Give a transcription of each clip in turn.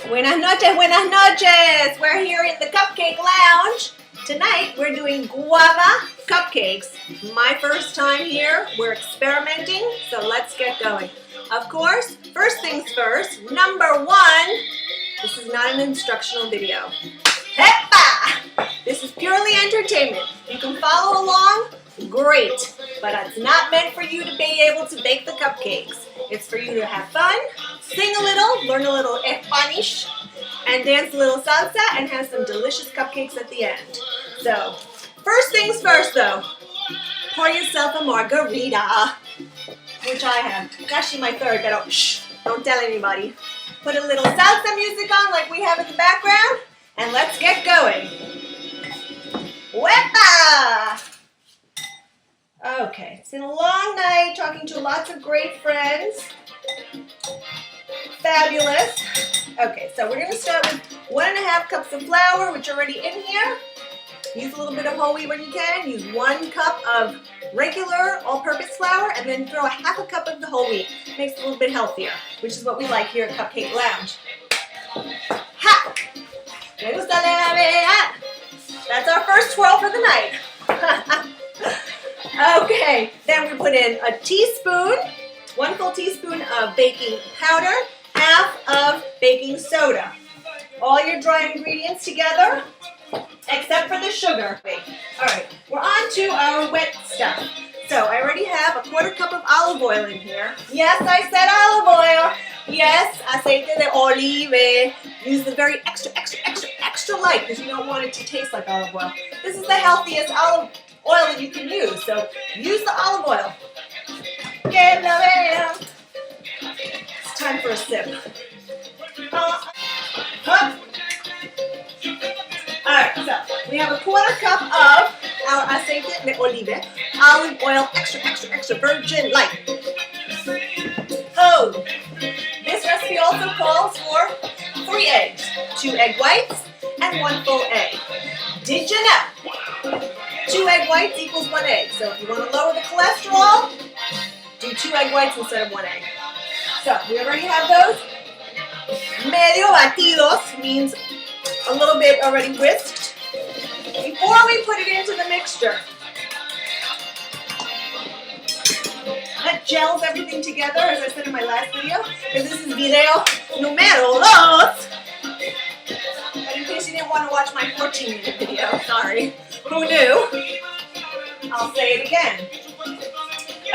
Buenas noches, buenas noches! We're here in the Cupcake Lounge. Tonight we're doing guava cupcakes. My first time here. We're experimenting, so let's get going. Of course, first things first, number one, this is not an instructional video. Hepa! This is purely entertainment. You can follow along, great, but it's not meant for you to be able to bake the cupcakes. It's for you to have fun, sing a little, learn a little Spanish, and dance a little salsa, and have some delicious cupcakes at the end. So, first things first though, pour yourself a margarita, which I have. It's actually my third, but don't tell anybody. Put a little salsa music on like we have in the background, and let's get going. Wepa! Okay, it's been a long night talking to lots of great friends. Fabulous. Okay, so we're going to start with 1.5 cups of flour, which are already in here. Use a little bit of whole wheat when you can. Use 1 cup of regular all-purpose flour, and then throw a 1/2 cup of the whole wheat. Makes it a little bit healthier, which is what we like here at Cupcake Lounge. Ha! Me gusta la verdad. That's our first swirl for the night. Okay, then we put in a teaspoon, 1 full teaspoon of baking powder, 1/2 of baking soda. All your dry ingredients together, except for the sugar. Alright, we're on to our wet stuff. So I already have a 1/4 cup of olive oil in here. Yes, I said olive oil. Yes, aceite de olive. Use the very extra light because you don't want it to taste like olive oil. This is the healthiest olive oil that you can use, so use the olive oil. Que la vea. It's time for a sip. Alright, so we have a 1/4 cup of our aceite de olive, olive oil, extra virgin light. Oh, this recipe also calls for 3 eggs, 2 egg whites, and 1 full egg. Did you know? 2 egg whites equals 1 egg. So if you want to lower the cholesterol, do 2 egg whites instead of 1 egg. So we already have those. Medio batidos means a little bit already whisked. Before we put it into the mixture, that gels everything together, as I said in my last video, because this is video numero 2. But in case you didn't want to watch my 14-minute video, sorry. Who knew? I'll say it again.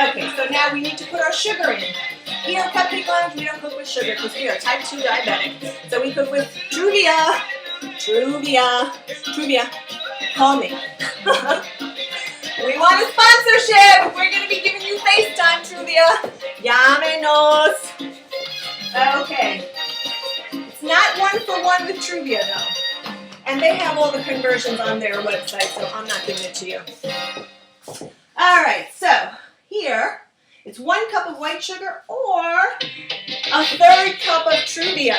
Okay, so now we need to put our sugar in. Here at Cupcake Lounge, we don't cook with sugar because we are type 2 diabetic. So we cook with Truvia. Call me. We want a sponsorship. We're going to be giving you FaceTime, Truvia. Llámenos. Okay. It's not 1-for-1 with Truvia, though. And they have all the conversions on their website, so I'm not giving it to you. Alright, so here, it's 1 cup of white sugar or a 1/3 cup of Truvia.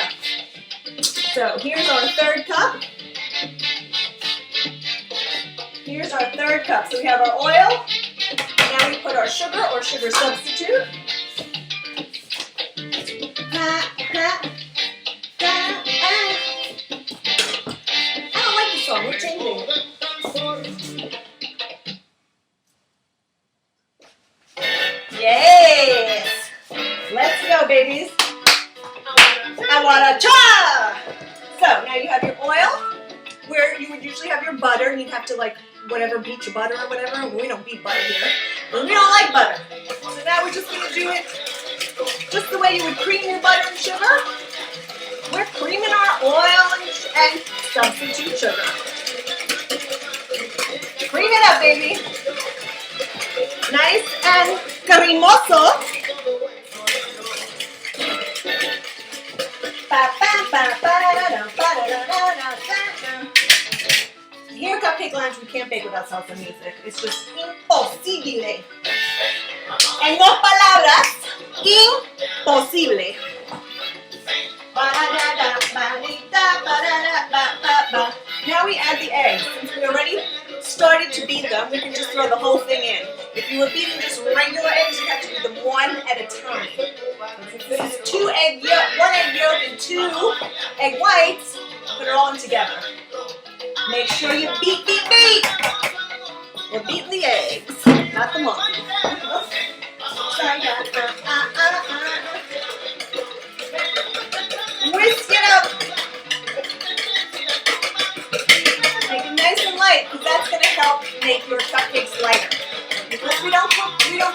So here's our 1/3 cup. Here's our 1/3 cup. So we have our oil. Now we put our sugar or sugar substitute. We're changing. Yes! Let's go, babies. Awaracha! So, now you have your oil, where you would usually have your butter, and you'd have to, like, whatever, beat your butter or whatever. We don't beat butter here. And we don't like butter. So now we're just going to do it just the way you would cream your butter and sugar. We're creaming our oil and substitute sugar. Cream it up, baby. Nice and cremoso. Here at Cupcake Lounge, we can't bake without salsa music. It's just imposible. En 2 palabras, imposible. Now we add the eggs. Since we already started to beat them, we can just throw the whole thing in. If you were beating just regular eggs, you have to do them one at a time. This is 2 egg yolk, 1 egg yolk and 2 egg whites. Put it all in together. Make sure you beat. We're beating the eggs, not the monkey. Whisk it up. Make it nice and light, because that's going to help make your cupcakes lighter. Because we don't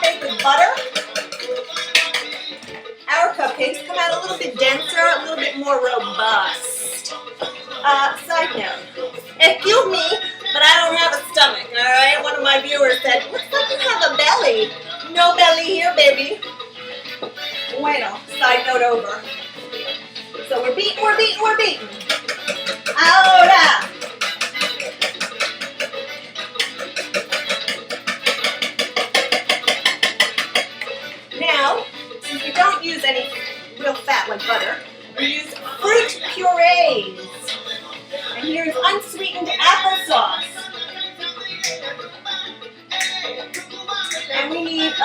bake with butter, our cupcakes come out a little bit denser, a little bit more robust. Side note, excuse me, but I don't have a stomach, alright? One of my viewers said, looks like you have a belly. No belly here, baby. Bueno, side note over. So we're beating. Ahora. Now, since we don't use any real fat like butter, we use fruit purees. And here's unsweetened applesauce. And we need, I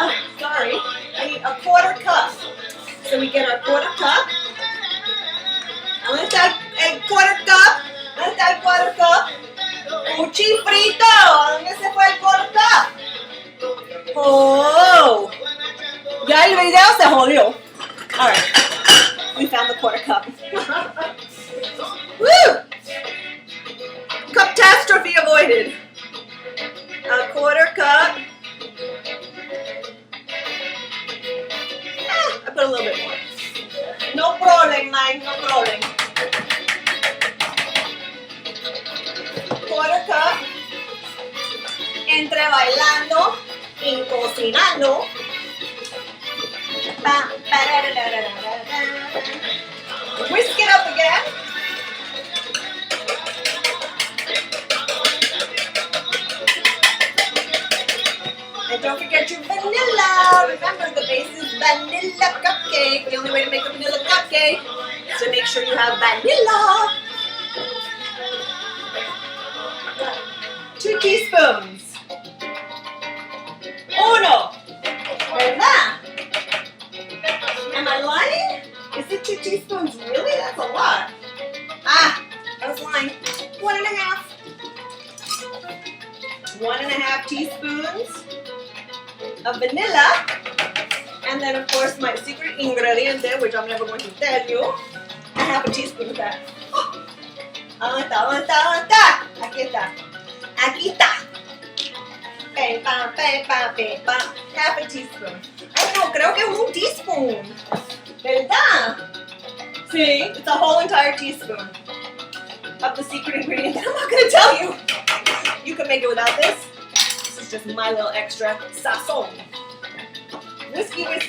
need a 1/4 cup. So we get our 1/4 cup. And let's add a 1/4 cup. Let's add 1/4 cup. Cuchifrito. ¿Dónde se fue el 1/4 cup? Oh. Ya el video se jodió. Alright. We found the 1/4 cup. Woo! Catastrophe avoided. A 1/4 cup. I put a little bit more. No problem, Mike, no problem. 1/4 cup. Entre bailando y cocinando. Whisk it up again. And don't forget your vanilla. Remember, the base is vanilla cupcake. The only way to make a vanilla cupcake is to make sure you have vanilla. 2 teaspoons. 1. ¿Verdad? Am I lying? Is it 2 teaspoons? Really? That's a lot. I was lying. 1.5. 1.5 teaspoons of vanilla. And then, of course, my secret ingredient, which I'm never going to tell you. 1/2 teaspoon of that. ¿Dónde está? Aquí está. Pepa. 1/2 teaspoon. Ay, no, creo que es 1 teaspoon. ¿Verdad? See, it's a whole entire teaspoon of the secret ingredient that I'm not going to tell you. You can make it without this. This is just my little extra sazon. Whiskey. Make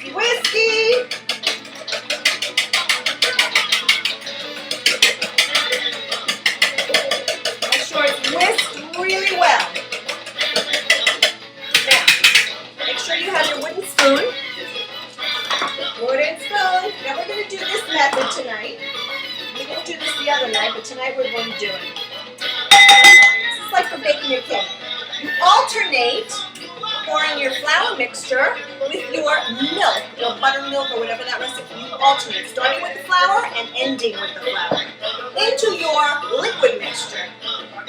sure it's whisked really well. Now, make sure you have your wooden spoon. Now we're going to do this method tonight. We didn't do this the other night, but tonight we're going to do it. This is like for baking your cake. You alternate pouring your flour mixture with your milk, your buttermilk or whatever that recipe. You alternate, starting with the flour and ending with the flour, into your liquid mixture.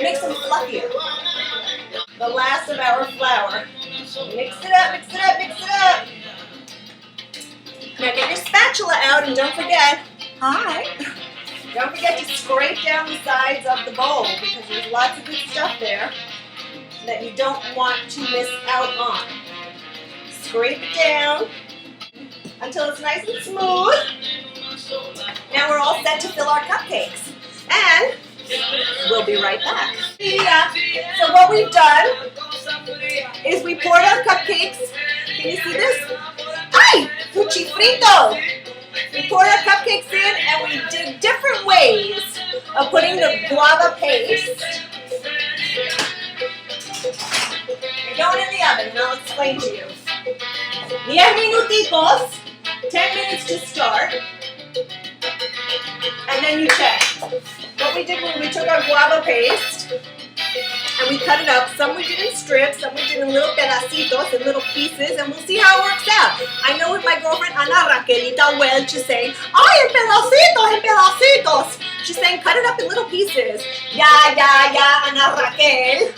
Makes them fluffier. The last of our flour. Mix it up. Now get your spatula out and don't forget, don't forget to scrape down the sides of the bowl because there's lots of good stuff there that you don't want to miss out on. Scrape it down until it's nice and smooth. Now we're all set to fill our cupcakes. And we'll be right back. So what we've done is we poured our cupcakes. Can you see this? Ay! Cuchifrito! We poured our cupcakes in and we did different ways of putting the guava paste. You're going in the oven and I'll explain to you. 10 minuticos, 10 minutes to start, and then you check. What we did was we took our guava paste and we cut it up. Some we did in strips, some we did in little pedacitos, in little pieces, and we'll see how it works out. I know with my girlfriend Ana Raquelita Welch, she's saying, "Ay, en pedacitos, en pedacitos." She's saying, cut it up in little pieces. Yeah, Ana Raquel.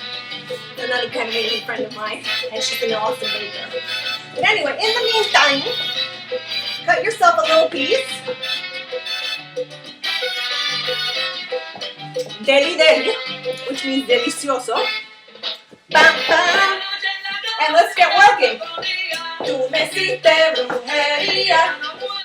Another Canadian friend of mine, and she's an awesome baker. But anyway, in the meantime, cut yourself a little piece. Deli, which means delicioso. Bam, bam. And let's get working. Tú me hiciste brujería.